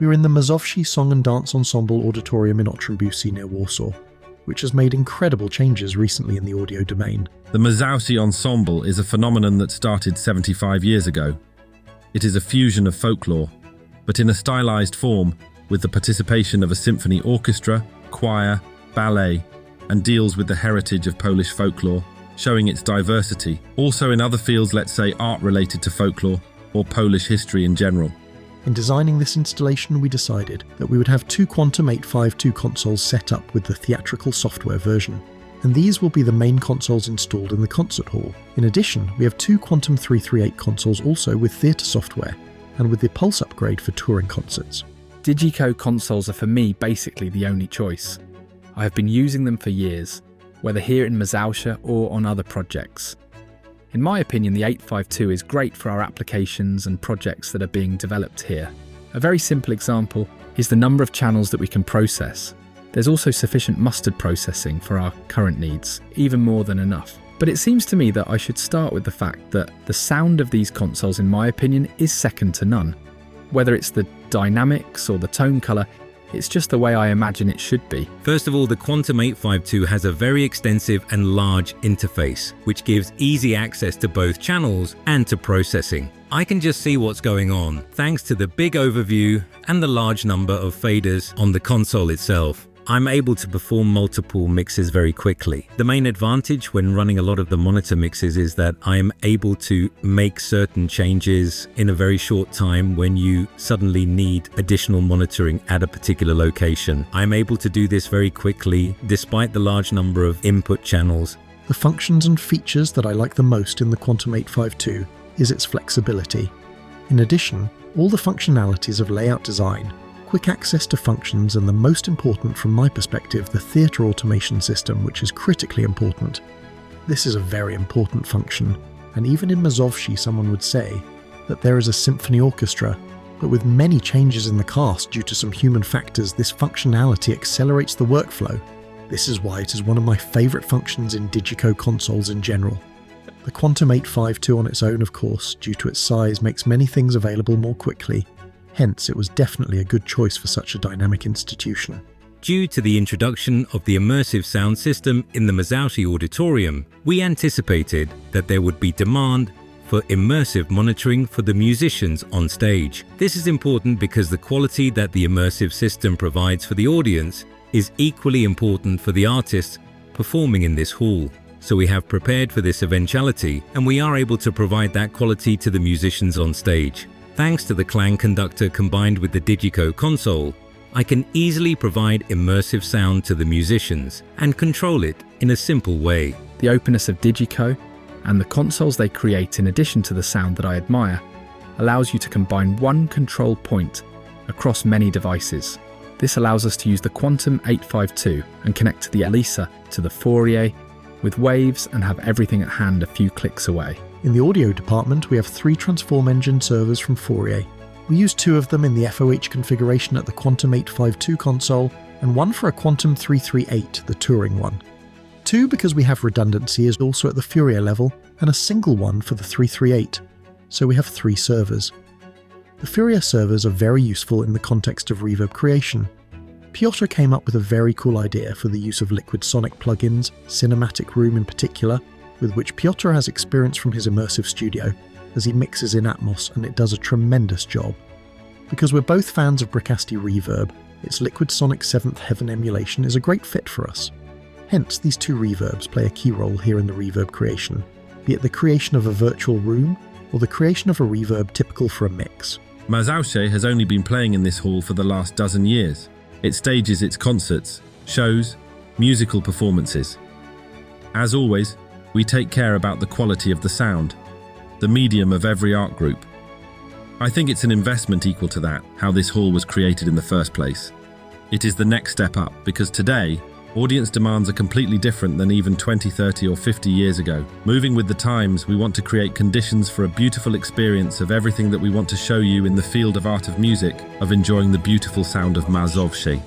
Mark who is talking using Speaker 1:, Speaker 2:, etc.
Speaker 1: We are in the Mazowsze Song and Dance Ensemble Auditorium in Otrębusy near Warsaw, which has made incredible changes recently in the audio domain.
Speaker 2: The Mazowsze Ensemble is a phenomenon that started 75 years ago. It is a fusion of folklore, but in a stylized form, with the participation of a symphony orchestra, choir, ballet, and deals with the heritage of Polish folklore, showing its diversity. Also in other fields, let's say art related to folklore, or Polish history in general.
Speaker 1: In designing this installation, we decided that we would have two Quantum852 consoles set up with the theatrical software version, and these will be the main consoles installed in the concert hall. In addition, we have two Quantum338 consoles also with theatre software, and with the Pulse upgrade for touring concerts.
Speaker 3: DiGiCo consoles are for me basically the only choice. I have been using them for years, whether here in Mazowsze or on other projects. In my opinion, the 852 is great for our applications and projects that are being developed here. A very simple example is the number of channels that we can process. There's also sufficient mustard processing for our current needs, even more than enough. But it seems to me that I should start with the fact that the sound of these consoles, in my opinion, is second to none. Whether it's the dynamics or the tone colour, it's just the way I imagine it should be.
Speaker 4: First of all, the Quantum852 has a very extensive and large interface, which gives easy access to both channels and to processing. I can just see what's going on, thanks to the big overview and the large number of faders on the console itself. I'm able to perform multiple mixes very quickly. The main advantage when running a lot of the monitor mixes is that I am able to make certain changes in a very short time when you suddenly need additional monitoring at a particular location. I'm able to do this very quickly despite the large number of input channels.
Speaker 1: The functions and features that I like the most in the Quantum852 is its flexibility. In addition, all the functionalities of layout design, quick access to functions, and the most important from my perspective, the theatre automation system, which is critically important. This is a very important function, and even in Mazowsze someone would say that there is a symphony orchestra, but with many changes in the cast due to some human factors, this functionality accelerates the workflow. This is why it is one of my favourite functions in DiGiCo consoles in general. The Quantum852 on its own, of course, due to its size, makes many things available more quickly. Hence, it was definitely a good choice for such a dynamic institution.
Speaker 4: Due to the introduction of the immersive sound system in the Mazowsze Auditorium, we anticipated that there would be demand for immersive monitoring for the musicians on stage. This is important because the quality that the immersive system provides for the audience is equally important for the artists performing in this hall. So we have prepared for this eventuality, and we are able to provide that quality to the musicians on stage. Thanks to the Clang conductor combined with the DiGiCo console, I can easily provide immersive sound to the musicians and control it in a simple way.
Speaker 3: The openness of DiGiCo and the consoles they create, in addition to the sound that I admire, allows you to combine one control point across many devices. This allows us to use the Quantum852 and connect to the Elisa, to the Fourier, with waves, and have everything at hand a few clicks away.
Speaker 1: In the audio department, we have 3 transform engine servers from Fourier. We use 2 of them in the FOH configuration at the Quantum852 console, and 1 for a Quantum338, the touring one. 2 because we have redundancy is also at the Fourier level, and a single one for the 338, so we have 3 servers. The Fourier servers are very useful in the context of reverb creation. Piotr came up with a very cool idea for the use of liquid sonic plugins, Cinematic Room in particular, with which Piotr has experience from his immersive studio, as he mixes in Atmos, and it does a tremendous job. Because we're both fans of Bricasti Reverb, its Liquid Sonic 7th Heaven emulation is a great fit for us. Hence, these 2 reverbs play a key role here in the reverb creation, be it the creation of a virtual room, or the creation of a reverb typical for a mix.
Speaker 2: Mazowsze has only been playing in this hall for the last dozen years. It stages its concerts, shows, musical performances. As always, we take care about the quality of the sound, the medium of every art group. I think it's an investment equal to that, how this hall was created in the first place. It is the next step up, because today, audience demands are completely different than even 20, 30 or 50 years ago. Moving with the times, we want to create conditions for a beautiful experience of everything that we want to show you in the field of art of music, of enjoying the beautiful sound of Mazowsze.